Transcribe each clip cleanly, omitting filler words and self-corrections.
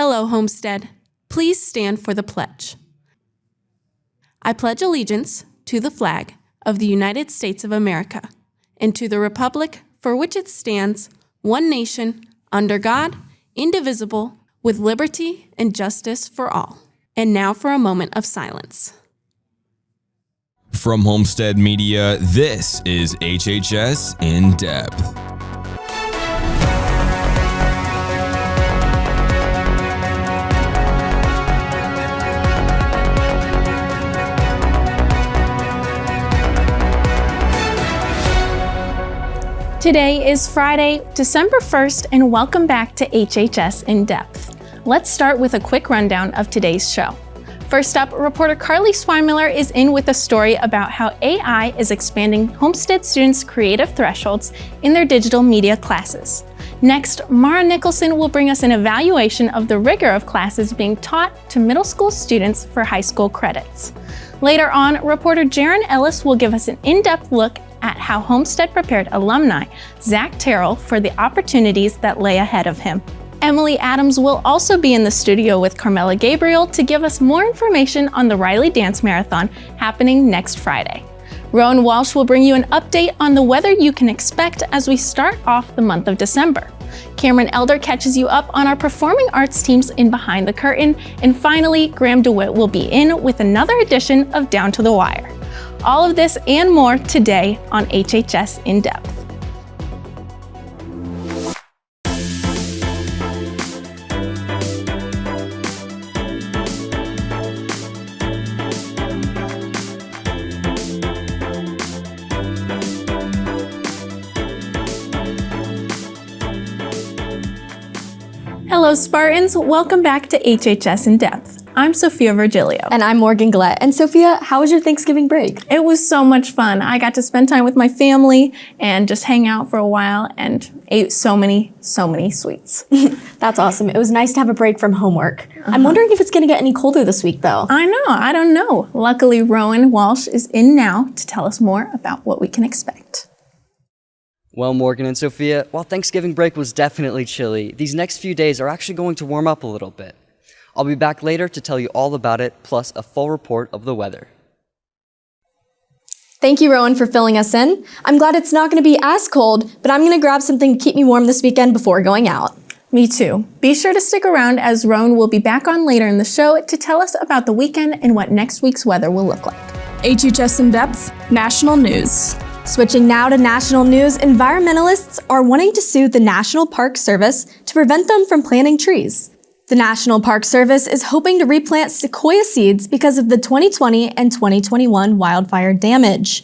Hello, Homestead. Please stand for the pledge. I pledge allegiance to the flag of the United States of America and to the republic for which it stands, one nation, under God, indivisible, with liberty and justice for all. And now for a moment of silence. From Homestead Media, this is HHS In Depth. Today is Friday, December 1st, and welcome back to HHS In Depth. Let's start with a quick rundown of today's show. First up, reporter Carly Swimiller is in with a story about how AI is expanding Homestead students' creative thresholds in their digital media classes. Next, Mara Nicholson will bring us an evaluation of the rigor of classes being taught to middle school students for high school credits. Later on, reporter Jaron Ellis will give us an in-depth look at how Homestead prepared alumni Zach Terrell for the opportunities that lay ahead of him. Emily Adams will also be in the studio with Carmela Gabriel to give us more information on the Riley Dance Marathon happening next Friday. Rowan Walsh will bring you an update on the weather you can expect as we start off the month of December. Cameron Elder catches you up on our performing arts teams in Behind the Curtain. And finally, Graham DeWitt will be in with another edition of Down to the Wire. All of this and more today on HHS In Depth. Hello, Spartans. Welcome back to HHS In Depth. I'm Sophia Virgilio. And I'm Morgan Glett. And Sophia, how was your Thanksgiving break? It was so much fun. I got to spend time with my family and just hang out for a while and ate so many sweets. That's awesome. It was nice to have a break from homework. I'm wondering if it's going to get any colder this week, though. I don't know. Luckily, Rowan Walsh is in now to tell us more about what we can expect. Well, Morgan and Sophia, while Thanksgiving break was definitely chilly, these next few days are actually going to warm up a little bit. I'll be back later to tell you all about it, plus a full report of the weather. Thank you, Rowan, for filling us in. I'm glad it's not going to be as cold, but I'm going to grab something to keep me warm this weekend before going out. Me too. Be sure to stick around as Rowan will be back on later in the show to tell us about the weekend and what next week's weather will look like. HHS In Depth, National News. Switching now to national news, environmentalists are wanting to sue the National Park Service to prevent them from planting trees. The National Park Service is hoping to replant sequoia seeds because of the 2020 and 2021 wildfire damage.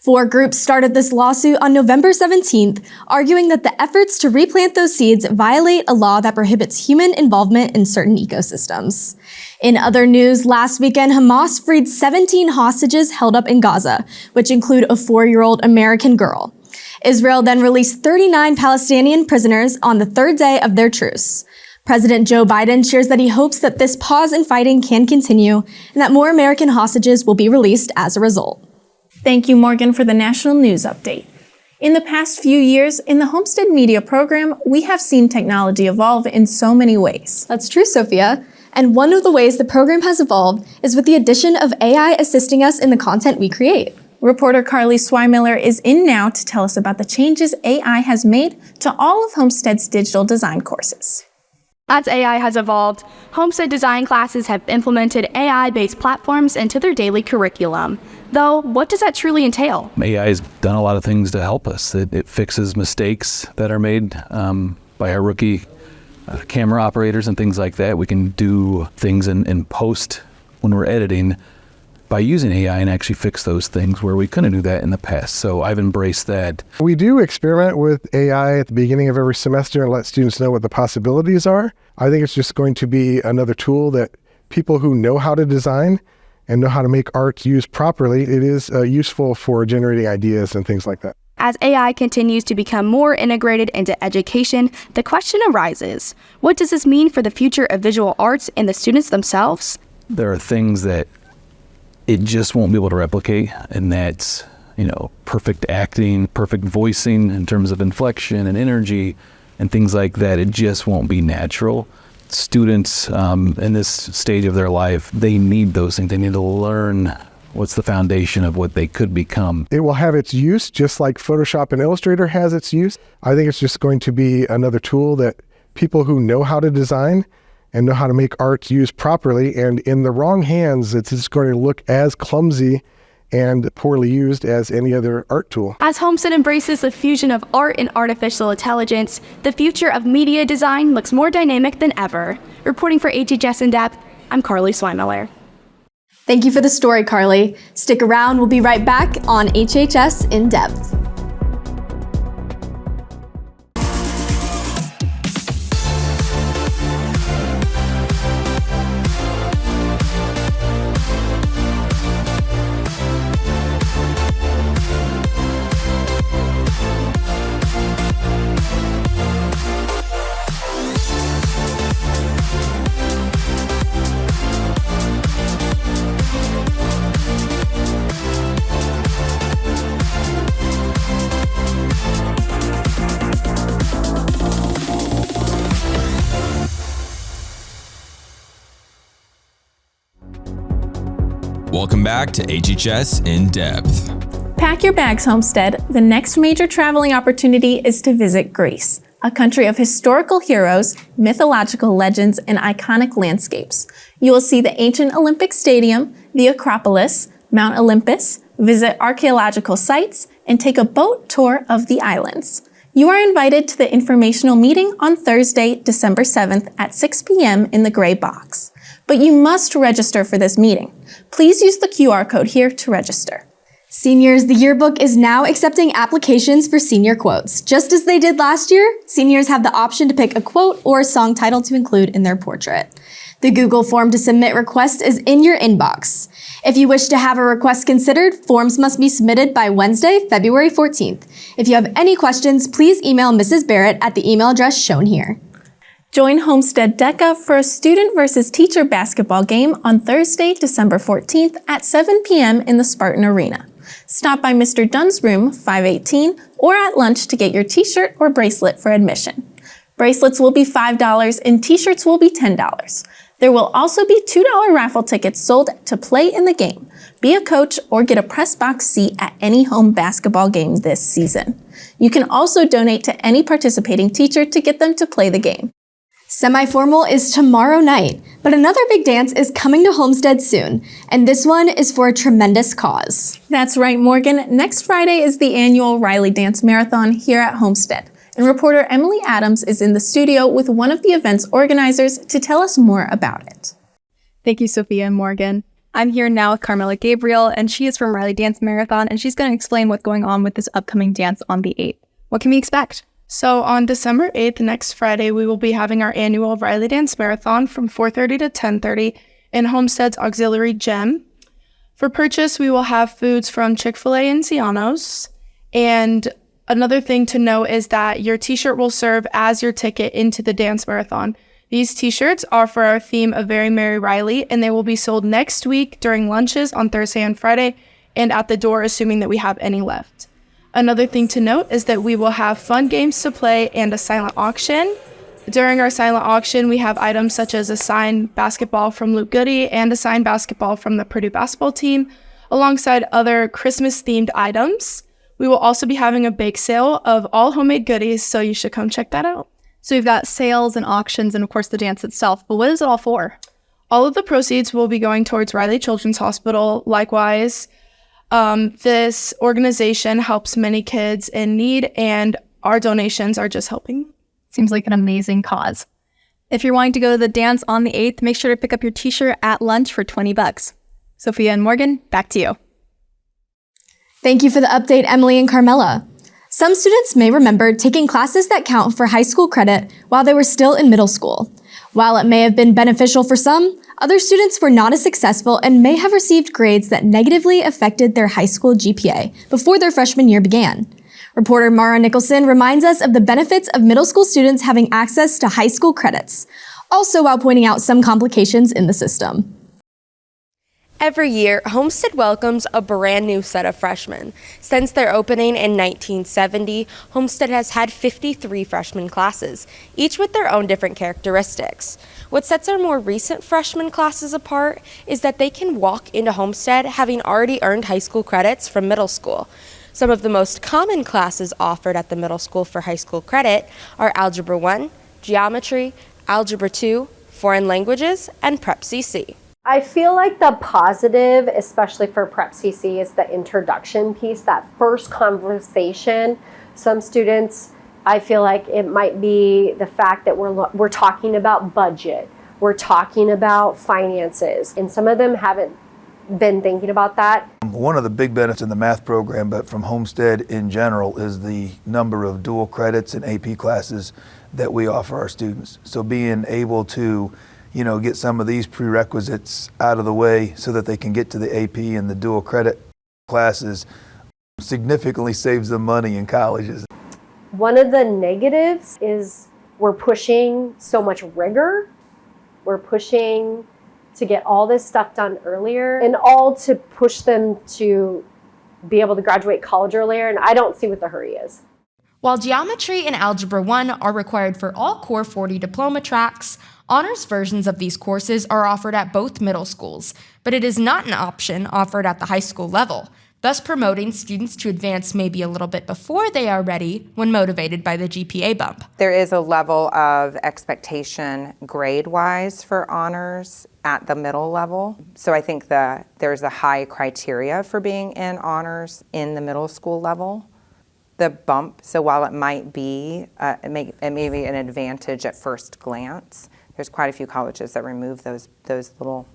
4 groups started this lawsuit on November 17th, arguing that the efforts to replant those seeds violate a law that prohibits human involvement in certain ecosystems. In other news, last weekend, Hamas freed 17 hostages held up in Gaza, which include a 4-year-old American girl. Israel then released 39 Palestinian prisoners on the 3rd day of their truce. President Joe Biden shares that he hopes that this pause in fighting can continue and that more American hostages will be released as a result. Thank you, Morgan, for the national news update. In the past few years, in the Homestead Media program, we have seen technology evolve in so many ways. That's true, Sophia. And one of the ways the program has evolved is with the addition of AI assisting us in the content we create. Reporter Carly Swimiller is in now to tell us about the changes AI has made to all of Homestead's digital design courses. As AI has evolved, Homestead design classes have implemented AI-based platforms into their daily curriculum. Though, what does that truly entail? AI has done a lot of things to help us. It fixes mistakes that are made by our rookie camera operators and things like that. We can do things in post when we're editing by using AI and actually fix those things where we couldn't do that in the past. So I've embraced that. We do experiment with AI at the beginning of every semester and let students know what the possibilities are. I think it's just going to be another tool that people who know how to design and know how to make art use properly, it is useful for generating ideas and things like that. As AI continues to become more integrated into education, the question arises, what does this mean for the future of visual arts and the students themselves? There are things that it just won't be able to replicate, and that's, perfect acting, perfect voicing in terms of inflection and energy and things like that. It just won't be natural. students in this stage of their life, they need those things. They need to learn what's the foundation of what they could become. It will have its use just like Photoshop and Illustrator has its use. I think it's just going to be another tool that people who know how to design and know how to make art use properly, and in the wrong hands, it's just going to look as clumsy and poorly used as any other art tool. As Homestead embraces the fusion of art and artificial intelligence, the future of media design looks more dynamic than ever. Reporting for HHS In Depth, I'm Carly Swimiller. Thank you for the story, Carly. Stick around, we'll be right back on HHS In Depth. Welcome back to HHS In Depth. Pack your bags, Homestead. The next major traveling opportunity is to visit Greece, a country of historical heroes, mythological legends, and iconic landscapes. You will see the ancient Olympic Stadium, the Acropolis, Mount Olympus, visit archaeological sites, and take a boat tour of the islands. You are invited to the informational meeting on Thursday, December 7th at 6 p.m. in the gray box. But you must register for this meeting. Please use the QR code here to register. Seniors, the yearbook is now accepting applications for senior quotes. Just as they did last year, seniors have the option to pick a quote or a song title to include in their portrait. The Google form to submit requests is in your inbox. If you wish to have a request considered, forms must be submitted by Wednesday, February 14th. If you have any questions, please email Mrs. Barrett at the email address shown here. Join Homestead DECA for a student versus teacher basketball game on Thursday, December 14th at 7 p.m. in the Spartan Arena. Stop by Mr. Dunn's room, 518, or at lunch to get your t-shirt or bracelet for admission. Bracelets will be $5 and t-shirts will be $10. There will also be $2 raffle tickets sold to play in the game, be a coach, or get a press box seat at any home basketball game this season. You can also donate to any participating teacher to get them to play the game. Semi-formal is tomorrow night, but another big dance is coming to Homestead soon, and this one is for a tremendous cause. That's right, Morgan. Next Friday is the annual Riley Dance Marathon here at Homestead, and reporter Emily Adams is in the studio with one of the event's organizers to tell us more about it. Thank you, Sophia and Morgan. I'm here now with Carmela Gabriel, and she is from Riley Dance Marathon, and she's going to explain what's going on with this upcoming dance on the 8th. What can we expect? So on December 8th, next Friday, we will be having our annual Riley Dance Marathon from 4:30 to 10:30 in Homestead's Auxiliary Gym. For purchase, we will have foods from Chick-fil-A and Ciano's. And another thing to note is that your t-shirt will serve as your ticket into the dance marathon. These t-shirts are for our theme of Very Merry Riley, and they will be sold next week during lunches on Thursday and Friday, and at the door, assuming that we have any left. Another thing to note is that we will have fun games to play and a silent auction. During our silent auction, we have items such as a signed basketball from Luke Goody and a signed basketball from the Purdue basketball team, alongside other Christmas-themed items. We will also be having a bake sale of all homemade goodies, so you should come check that out. So we've got sales and auctions and, of course, the dance itself, but what is it all for? All of the proceeds will be going towards Riley Children's Hospital. Likewise, this organization helps many kids in need, and our donations are just helping. Seems like an amazing cause. If you're wanting to go to the dance on the 8th, make sure to pick up your t-shirt at lunch for $20. Sophia and Morgan, back to you. Thank you for the update, Emily and Carmela. Some students may remember taking classes that count for high school credit while they were still in middle school. While it may have been beneficial for some, other students were not as successful and may have received grades that negatively affected their high school GPA before their freshman year began. Reporter Mara Nicholson reminds us of the benefits of middle school students having access to high school credits, also while pointing out some complications in the system. Every year, Homestead welcomes a brand new set of freshmen. Since their opening in 1970, Homestead has had 53 freshman classes, each with their own different characteristics. What sets our more recent freshman classes apart is that they can walk into Homestead having already earned high school credits from middle school. Some of the most common classes offered at the middle school for high school credit are Algebra 1, Geometry, Algebra 2, Foreign Languages, and Prep CC. I feel like the positive, especially for Prep CC, is the introduction piece, that first conversation. Some students, I feel like it might be the fact that we're talking about budget, we're talking about finances, and some of them haven't been thinking about that. One of the big benefits in the math program, but from Homestead in general, is the number of dual credits and AP classes that we offer our students. So being able to get some of these prerequisites out of the way so that they can get to the AP and the dual credit classes significantly saves them money in colleges. One of the negatives is we're pushing so much rigor. We're pushing to get all this stuff done earlier, and all to push them to be able to graduate college earlier, and I don't see what the hurry is. While Geometry and Algebra 1 are required for all Core 40 diploma tracks, honors versions of these courses are offered at both middle schools, but it is not an option offered at the high school level, thus promoting students to advance maybe a little bit before they are ready when motivated by the GPA bump. There is a level of expectation grade-wise for honors at the middle level. So I think there's a high criteria for being in honors in the middle school level. The bump, so while it might be, it may be an advantage at first glance, there's quite a few colleges that remove those little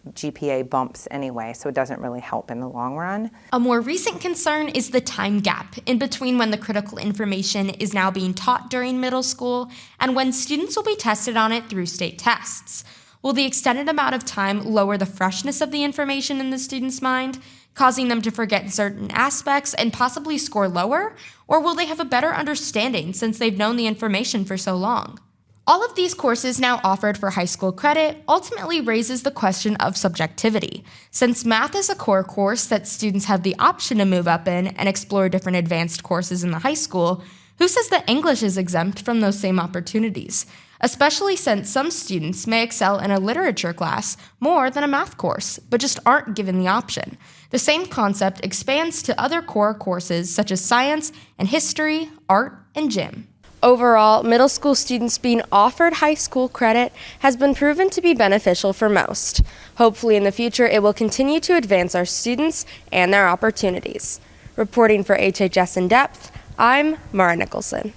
GPA bumps anyway, so it doesn't really help in the long run. A more recent concern is the time gap in between when the critical information is now being taught during middle school and when students will be tested on it through state tests. Will the extended amount of time lower the freshness of the information in the student's mind, causing them to forget certain aspects and possibly score lower? Or will they have a better understanding since they've known the information for so long? All of these courses now offered for high school credit ultimately raises the question of subjectivity. Since math is a core course that students have the option to move up in and explore different advanced courses in the high school, who says that English is exempt from those same opportunities? Especially since some students may excel in a literature class more than a math course, but just aren't given the option. The same concept expands to other core courses such as science and history, art, and gym. Overall, middle school students being offered high school credit has been proven to be beneficial for most. Hopefully in the future, it will continue to advance our students and their opportunities. Reporting for HHS In Depth, I'm Mara Nicholson.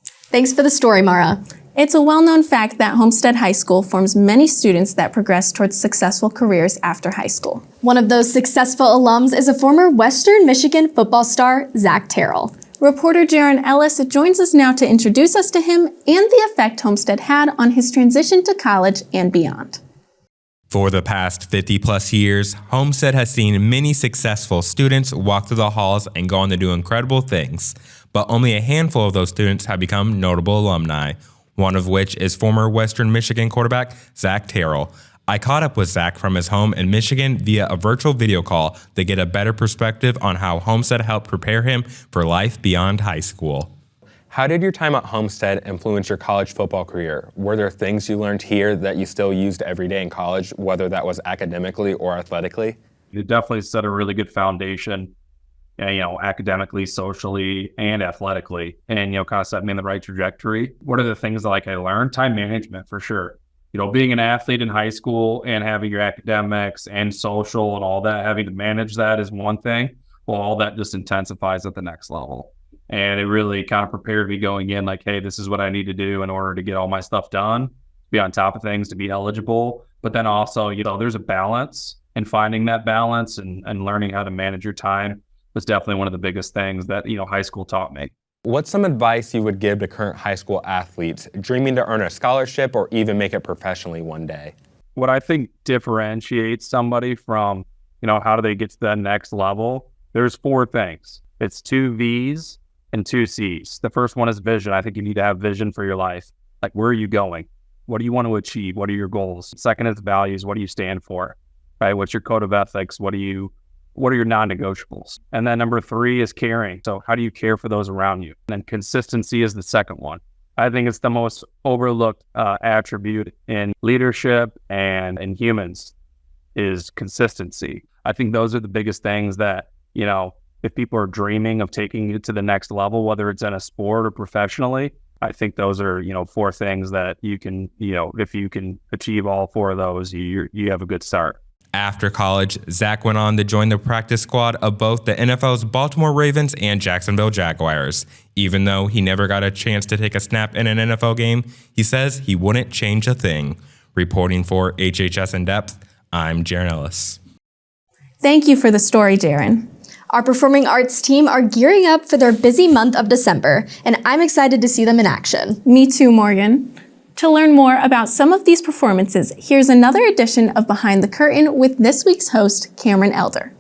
Thanks for the story, Mara. It's a well-known fact that Homestead High School forms many students that progress towards successful careers after high school. One of those successful alums is a former Western Michigan football star, Zach Terrell. Reporter Jaron Ellis joins us now to introduce us to him and the effect Homestead had on his transition to college and beyond. For the past 50-plus years, Homestead has seen many successful students walk through the halls and go on to do incredible things, but only a handful of those students have become notable alumni, one of which is former Western Michigan quarterback Zach Terrell. I caught up with Zach from his home in Michigan via a virtual video call to get a better perspective on how Homestead helped prepare him for life beyond high school. How did your time at Homestead influence your college football career? Were there things you learned here that you still used every day in college, whether that was academically or athletically? It definitely set a really good foundation, academically, socially, and athletically, and, kind of set me in the right trajectory. What are the things that I learned? Time management, for sure. Being an athlete in high school and having your academics and social and all that, having to manage that is one thing. Well, all that just intensifies at the next level. And it really kind of prepared me going in hey, this is what I need to do in order to get all my stuff done, be on top of things, to be eligible. But then also, there's a balance, and finding that balance and learning how to manage your time was definitely one of the biggest things that, high school taught me. What's some advice you would give to current high school athletes dreaming to earn a scholarship or even make it professionally one day? What I think differentiates somebody from, how do they get to that next level? There's 4 things. It's 2 V's and 2 C's. The first one is vision. I think you need to have vision for your life. Where are you going? What do you want to achieve? What are your goals? Second is values. What do you stand for? right? What's your code of ethics? What are your non-negotiables? And then number 3 is caring. So how do you care for those around you? And then consistency is the second one. I think it's the most overlooked attribute in leadership and in humans is consistency. I think those are the biggest things that, if people are dreaming of taking it to the next level, whether it's in a sport or professionally, I think those are, 4 things that you can, if you can achieve all 4 of those, you have a good start. After college, Zach went on to join the practice squad of both the NFL's Baltimore Ravens and Jacksonville Jaguars. Even though he never got a chance to take a snap in an NFL game, he says he wouldn't change a thing. Reporting for HHS In Depth, I'm Jaron Ellis. Thank you for the story, Jaron. Our performing arts team are gearing up for their busy month of December, and I'm excited to see them in action. Me too, Morgan. To learn more about some of these performances, here's another edition of Behind the Curtain with this week's host, Cameron Elder.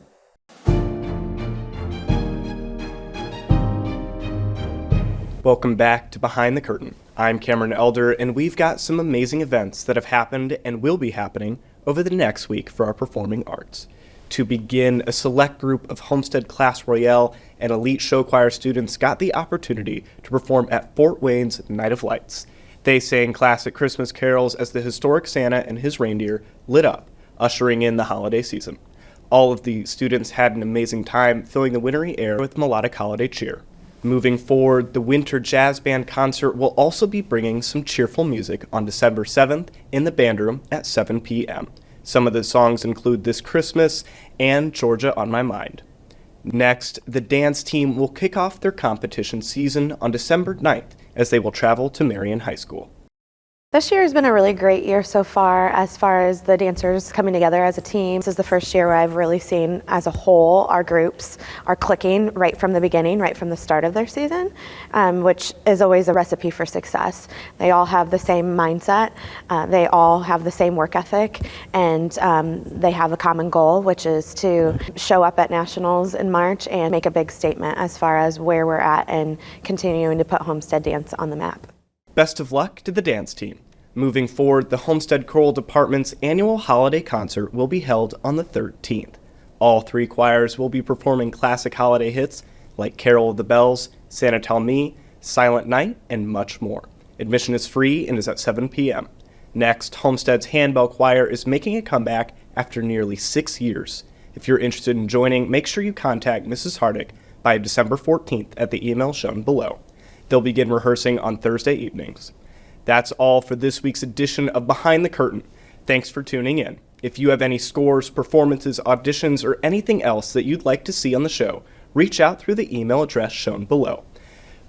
Welcome back to Behind the Curtain. I'm Cameron Elder, and we've got some amazing events that have happened and will be happening over the next week for our performing arts. To begin, a select group of Homestead Class Royale and elite show choir students got the opportunity to perform at Fort Wayne's Night of Lights. They sang classic Christmas carols as the historic Santa and his reindeer lit up, ushering in the holiday season. All of the students had an amazing time filling the wintry air with melodic holiday cheer. Moving forward, the Winter Jazz Band concert will also be bringing some cheerful music on December 7th in the band room at 7 p.m. Some of the songs include This Christmas and Georgia on My Mind. Next, the dance team will kick off their competition season on December 9th as they will travel to Marion High School. This year has been a really great year so far as the dancers coming together as a team. This is the first year where I've really seen as a whole our groups are clicking right from the beginning, right from the start of their season, which is always a recipe for success. They all have the same mindset, they all have the same work ethic, and they have a common goal, which is to show up at Nationals in March and make a big statement as far as where we're at and continuing to put Homestead dance on the map. Best of luck to the dance team. Moving forward, the Homestead Choral Department's annual holiday concert will be held on the 13th. All 3 choirs will be performing classic holiday hits like Carol of the Bells, Santa Tell Me, Silent Night, and much more. Admission is free and is at 7 p.m. Next, Homestead's Handbell Choir is making a comeback after nearly 6 years. If you're interested in joining, make sure you contact Mrs. Hardick by December 14th at the email shown below. They'll begin rehearsing on Thursday evenings. That's all for this week's edition of Behind the Curtain. Thanks for tuning in. If you have any scores, performances, auditions, or anything else that you'd like to see on the show, reach out through the email address shown below.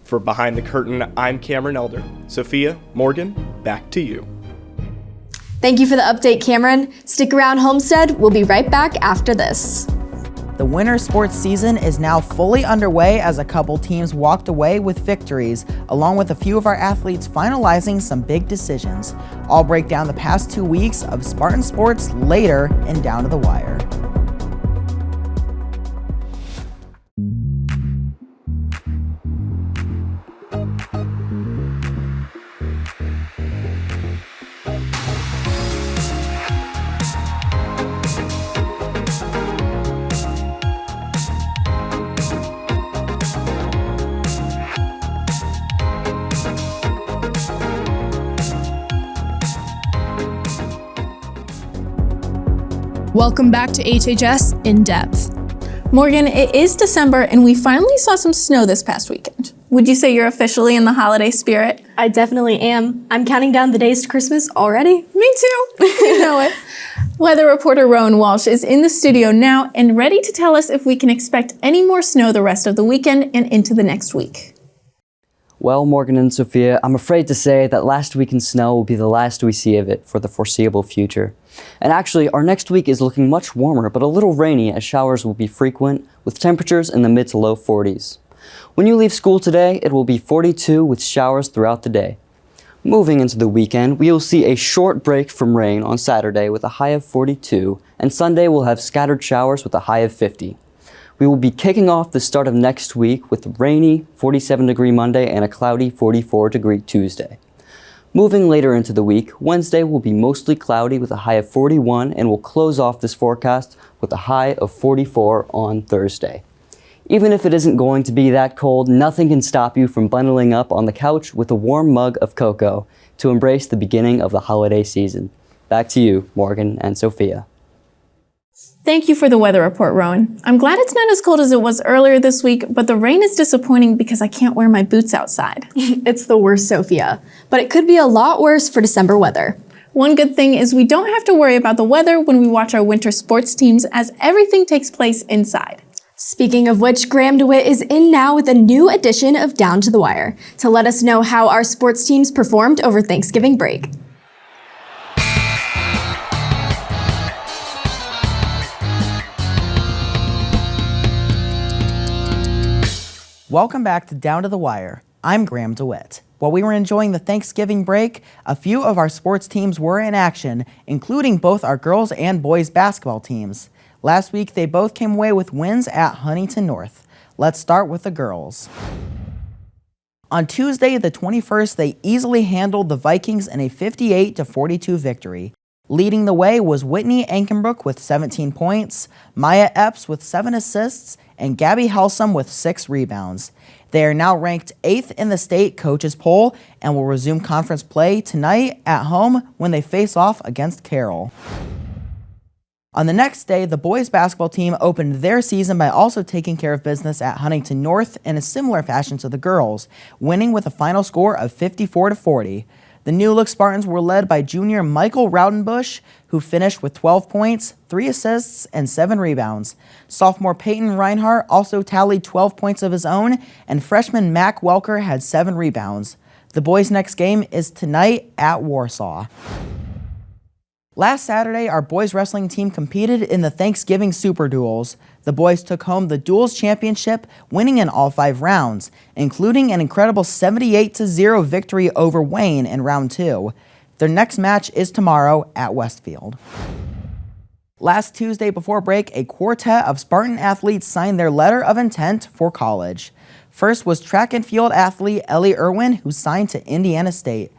For Behind the Curtain, I'm Cameron Elder. Sophia, Morgan, back to you. Thank you for the update, Cameron. Stick around, Homestead. We'll be right back after this. The winter sports season is now fully underway as a couple teams walked away with victories, along with a few of our athletes finalizing some big decisions. I'll break down the past 2 weeks of Spartan sports later in Down to the Wire. Welcome back to HHS In Depth. Morgan, it is December and we finally saw some snow this past weekend. Would you say you're officially in the holiday spirit? I definitely am. I'm counting down the days to Christmas already. Me too. You know it. Weather reporter Rowan Walsh is in the studio now and ready to tell us if we can expect any more snow the rest of the weekend and into the next week. Well, Morgan and Sophia, I'm afraid to say that last weekend's snow will be the last we see of it for the foreseeable future. And actually, our next week is looking much warmer, but a little rainy as showers will be frequent, with temperatures in the mid to low 40s. When you leave school today, it will be 42 with showers throughout the day. Moving into the weekend, we will see a short break from rain on Saturday with a high of 42, and Sunday will have scattered showers with a high of 50. We will be kicking off the start of next week with a rainy 47-degree Monday and a cloudy 44-degree Tuesday. Moving later into the week, Wednesday will be mostly cloudy with a high of 41 and will close off this forecast with a high of 44 on Thursday. Even if it isn't going to be that cold, nothing can stop you from bundling up on the couch with a warm mug of cocoa to embrace the beginning of the holiday season. Back to you, Morgan and Sophia. Thank you for the weather report, Rowan. I'm glad it's not as cold as it was earlier this week, but the rain is disappointing because I can't wear my boots outside. It's the worst, Sophia, but it could be a lot worse for December weather. One good thing is we don't have to worry about the weather when we watch our winter sports teams, as everything takes place inside. Speaking of which, Graham DeWitt is in now with a new edition of Down to the Wire to let us know how our sports teams performed over Thanksgiving break. Welcome back to Down to the Wire. I'm Graham DeWitt. While we were enjoying the Thanksgiving break, a few of our sports teams were in action, including both our girls and boys basketball teams. Last week, they both came away with wins at Huntington North. Let's start with the girls. On Tuesday, the 21st, they easily handled the Vikings in a 58-42 victory. Leading the way was Whitney Ankenbrook with 17 points, Maya Epps with 7 assists, and Gabby Helsum with 6 rebounds. They are now ranked 8th in the state coaches poll and will resume conference play tonight at home when they face off against Carroll. On the next day, the boys basketball team opened their season by also taking care of business at Huntington North in a similar fashion to the girls, winning with a final score of 54-40. The New Look Spartans were led by junior Michael Raudenbush, who finished with 12 points, 3 assists, and 7 rebounds. Sophomore Peyton Reinhart also tallied 12 points of his own, and freshman Mac Welker had 7 rebounds. The boys' next game is tonight at Warsaw. Last Saturday, our boys wrestling team competed in the Thanksgiving Super Duels. The boys took home the Duels Championship, winning in all 5 rounds, including an incredible 78-0 victory over Wayne in round 2. Their next match is tomorrow at Westfield. Last Tuesday before break, a quartet of Spartan athletes signed their letter of intent for college. First was track and field athlete Ellie Irwin, who signed to Indiana State.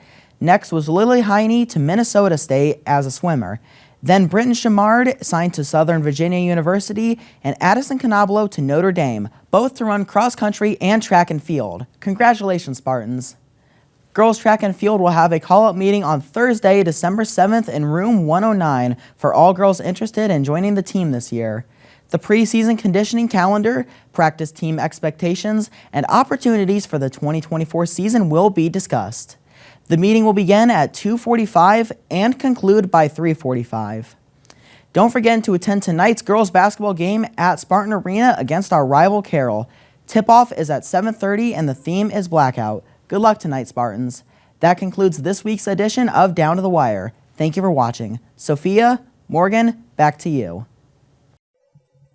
Next was Lily Heine to Minnesota State as a swimmer. Then Britton Chamard signed to Southern Virginia University, and Addison Canablo to Notre Dame, both to run cross country and track and field. Congratulations, Spartans. Girls track and field will have a call-up meeting on Thursday, December 7th in room 109 for all girls interested in joining the team this year. The preseason conditioning calendar, practice team expectations, and opportunities for the 2024 season will be discussed. The meeting will begin at 2:45 and conclude by 3:45. Don't forget to attend tonight's girls basketball game at Spartan Arena against our rival Carroll. Tip-off is at 7:30 and the theme is Blackout. Good luck tonight, Spartans. That concludes this week's edition of Down to the Wire. Thank you for watching. Sophia, Morgan, back to you.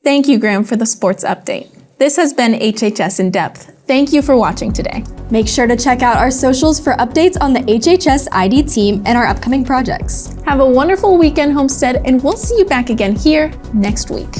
Thank you, Graham, for the sports update. This has been HHS In Depth. Thank you for watching today. Make sure to check out our socials for updates on the HHS ID team and our upcoming projects. Have a wonderful weekend, Homestead, and we'll see you back again here next week.